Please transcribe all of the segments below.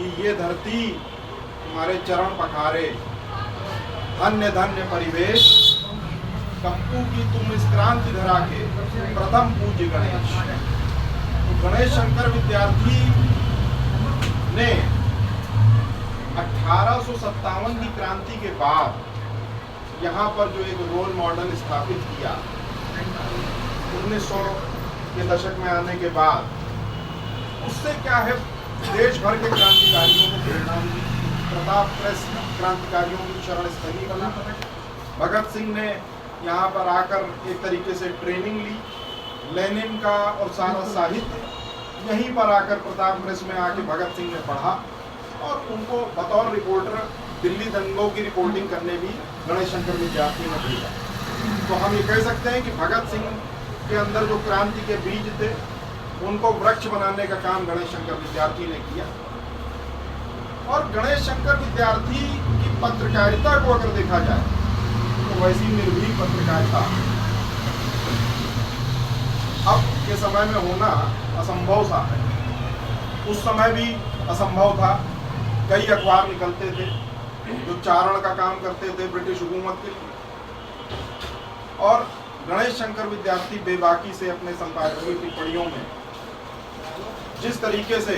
कि ये धरती तुम्हारे चरण पखारे, धन्य धन्य परिवेश, कंपू की तुम इस क्रांति धरा के प्रथम पूज्य गणेश। तो गणेश शंकर विद्यार्थी ने 1857 की क्रांति के बाद यहाँ पर जो एक रोल मॉडल स्थापित किया, 1900 के दशक में आने के बाद, उससे क्या है, देश भर के क्रांतिकारियों को प्रेरणा मिली। प्रताप प्रेस क्रांतिकारियों की शरण स्थली बना। भगत सिंह ने यहाँ पर आकर एक तरीके से ट्रेनिंग ली। लेनिन का और सारा साहित्य यहीं पर आकर प्रताप प्रेस में आके भगत सिंह ने पढ़ा और उनको बतौर रिपोर्टर दिल्ली दंगों की रिपोर्टिंग करने भी गणेश शंकर विद्यार्थी ने भेजा। तो हम ये कह सकते हैं कि भगत सिंह के अंदर जो क्रांति के बीज थे, उनको वृक्ष बनाने का काम गणेश शंकर विद्यार्थी ने किया। और गणेश शंकर विद्यार्थी की पत्रकारिता को अगर देखा जाए तो वैसी निर्भीक पत्रकारिता अब के समय में होना असंभव सा है। उस समय भी असंभव था। कई अखबार निकलते थे जो चारण का काम करते थे ब्रिटिश हुकूमत के लिए, और गणेश शंकर विद्यार्थी बेबाकी से अपने संपादकीय टिप्पणियों में जिस तरीके से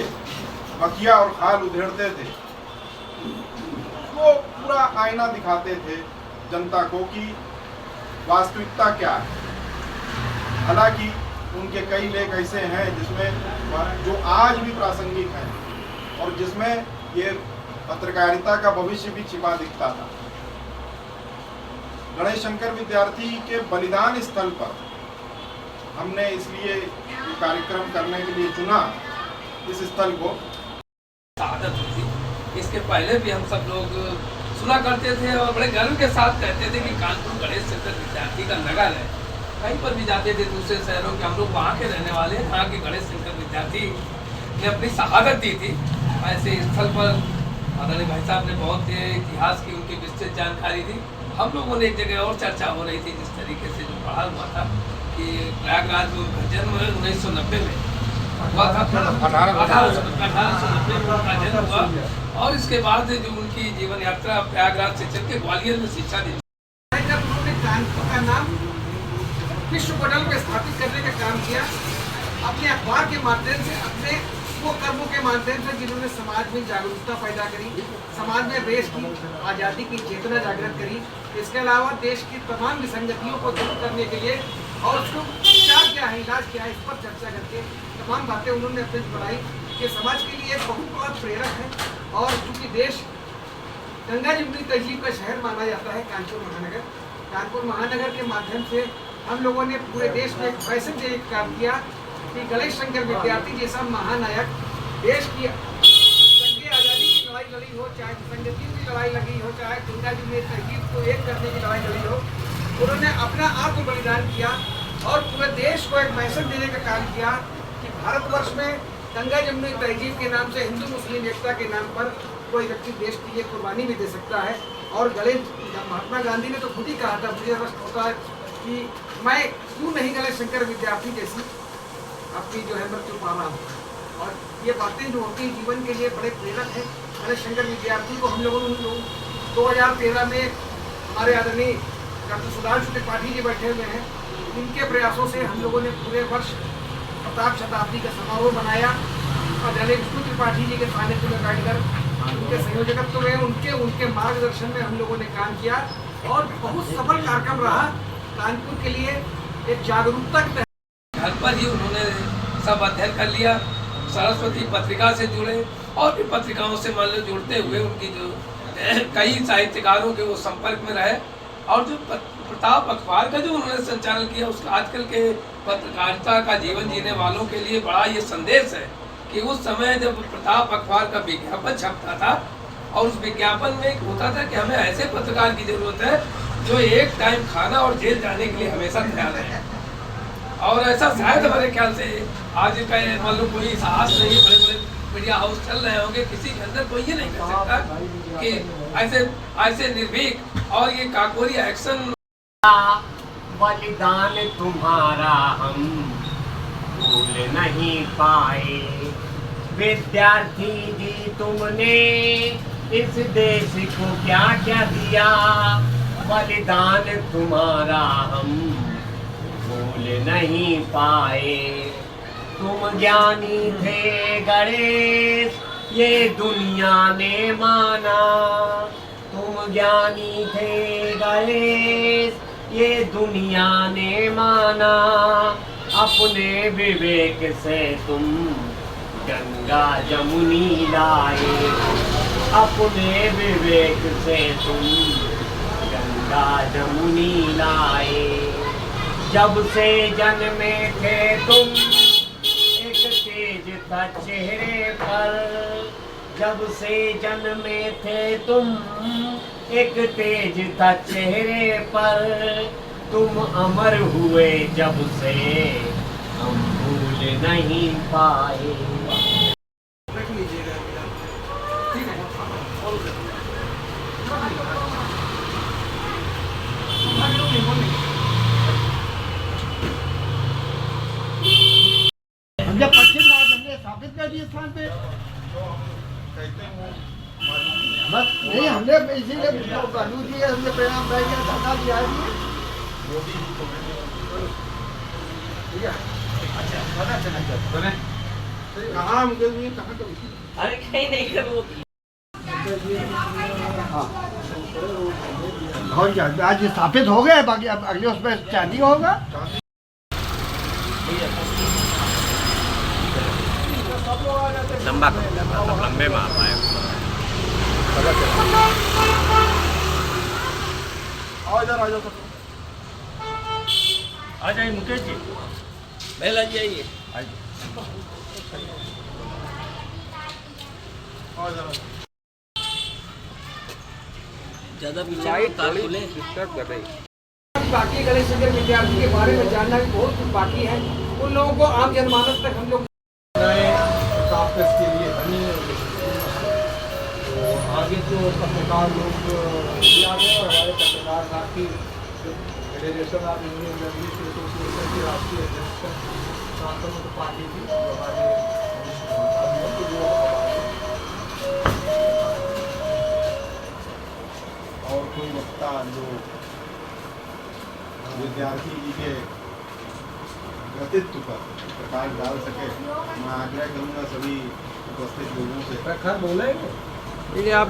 बकिया और खाल उधेड़ते थे, वो पूरा आईना दिखाते थे जनता को कि वास्तविकता क्या है। हालांकि उनके कई लेख ऐसे हैं जिसमें जो आज भी प्रासंगिक हैं और जिसमें ये पत्रकारिता का भविष्य भी छिपा दिखता था। गणेश शंकर विद्यार्थी के बलिदान स्थल पर हमने इसलिए कार्यक्रम करने के लिए चुना इस स्थल को। आदत होती, इसके पहले भी हम सब लोग सुना करते थे और बड़े गर्व के साथ कहते थे कि कानपुर गणेश शंकर विद्यार्थी का नगर है। कहीं पर भी जाते थे दूसरे शहरों के, हम लोग वहाँ के रहने वाले, वहाँ के गणेश शंकर विद्यार्थी ने अपनी शहादत दी थी। ऐसे स्थल पर आदरणीय भाई साहब ने बहुत इतिहास की उनकी विस्तृत जानकारी दी। हम लोगों ने एक जगह और चर्चा हो रही थी, जिस तरीके से जो पढ़ा हुआ था कि प्रयागराज में जन्म 1990 में हुआ था, 1890 में उनका जन्म हुआ, और इसके बाद जो उनकी जीवन यात्रा प्रयागराज से चल के ग्वालियर में शिक्षा दी। उन्होंने कानपुर का नाम विश्व पटल पर स्थापित करने का काम किया, अपने अखबार के माध्यम से, अपने वो कर्मों के माध्यम से जिन्होंने समाज में जागरूकता पैदा करी, समाज में देश की आज़ादी की चेतना जागृत करी। इसके अलावा देश की तमाम विसंगतियों को दूर करने के लिए और उसको क्या है, इलाज क्या है, इस पर चर्चा करके तमाम बातें उन्होंने अपने बढ़ाई कि समाज के लिए एक बहुत बड़ा प्रेरक है। और चूँकि देश गंगा जमुनी तहजीब का शहर माना जाता है कानपुर महानगर, कानपुर महानगर के माध्यम से हम लोगों ने पूरे देश में एक फैशन से एक काम किया कि गणेश शंकर विद्यार्थी जैसा महानायक देश की आज़ादी की लड़ाई लड़ी हो, चाहे विसंगतियों की लड़ाई लड़ी हो, चाहे गंगा जमुनी तहजीब को एक करने की लड़ाई लड़ी हो, उन्होंने अपना आत्म बलिदान किया और पूरे देश को एक मैसेज देने का काम किया कि भारतवर्ष में गंगा जमुनी तहजीब के नाम से हिंदू मुस्लिम एकता के नाम पर कोई व्यक्ति देश की ये कुर्बानी भी दे सकता है। और महात्मा गांधी ने तो खुद ही कहा था, मुझे रस होता है कि मैं क्यों नहीं गणेश शंकर विद्यार्थी जैसी अपनी जो है मृत्यु पा रहा हूँ। और ये बातें जो होती हैं जीवन के लिए बड़े प्रेरक हैं। गणेश शंकर विद्यार्थी को हम लोगों ने 2013 में हमारे आदरणीय डॉक्टर सुधांशु त्रिपाठी जी बैठे हुए हैं, इनके प्रयासों से हम लोगों ने पूरे वर्ष प्रताप शताब्दी का समारोह बनाया और आदरणीय विष्णु त्रिपाठी जी के सानिध्य में बैठकर उनके संयोजकत्व में उनके मार्गदर्शन में हम लोगों ने काम किया और बहुत सफल कार्यक्रम रहा। कानपुर के लिए एक जागरूकता घर पर ही उन्होंने सब अध्ययन कर लिया, सरस्वती पत्रिका से जुड़े और भी पत्रिकाओं से मान लो जुड़ते हुए उनकी जो कई साहित्यकारों के वो संपर्क में रहे। और जो प्रताप अखबार का जो उन्होंने संचालन किया, उसका आजकल के पत्रकारिता का जीवन जीने वालों के लिए बड़ा ये संदेश है कि उस समय जब प्रताप अखबार का विज्ञापन छपता था और उस विज्ञापन में होता था कि हमें ऐसे पत्रकार की जरूरत है जो एक टाइम खाना और जेल जाने के लिए हमेशा तैयार है। और ऐसा शायद हमारे ख्याल से आज का मान लो कोई साहस नहीं, बड़े बड़े मीडिया हाउस चल रहे होंगे, किसी के अंदर कोई ये नहीं कर सकता कि ऐसे निर्भीक और ये काकोरी एक्शन। बलिदान तुम्हारा हम भूल नहीं पाए, विद्यार्थी जी तुमने इस देश को क्या क्या दिया, बलिदान तुम्हारा हम भूल नहीं पाए। तुम ज्ञानी थे गणेश ये दुनिया ने माना, तुम ज्ञानी थे गणेश ये दुनिया ने माना। अपने विवेक से तुम गंगा जमुनी लाए, अपने विवेक से तुम गंगा जमुनी लाए। जब से जन्मे थे तुम एक तेज था चेहरे पर, जब से जन्मे थे तुम एक तेज था चेहरे पर। तुम अमर हुए जब से हम भूल नहीं पाए। रख लीजिएगा ठीक है। हम जब पश्चिम राज हमने स्थापित कर दिए स्थान पे, कहते हैं बस नहीं हमने इसीलिए गांधी जी हमने परिणाम भाई के धरना दिया है। मोदी जी को ठीक है, अच्छा बना चला कहाँ मुझे भी कहाँ कभी अरे कहीं नहीं करो। हाँ और क्या आज स्थापित हो गए, बाकी अब अगले उसमें चांदी होगा। लंबा करो, लंबे में आ पाए। आ जाओ आ जाइए मुकेश जी, पहले आ जाइए। ज़्यादा पीछे तार खुले डिस्टर्ब कर रही। बाकी गणेश नगर विद्यार्थी के बारे में जानना भी बहुत कुछ बाकी है। उन लोगों को आम जनमानस तक हम लोग के लिए तो आगे जो पत्रकार लोग दिया गया और हमारे पत्रकार साथी federation of Indian journalist association के राष्ट्रीय अध्यक्ष शांतनु पाटिल जी हमारे और कोई वक्ता जो विद्यार्थी जी के व्यक्तित्व पर प्रकाश डाल सके, मैं आग्रह करूँगा सभी उपस्थित लोगों से। बोले आप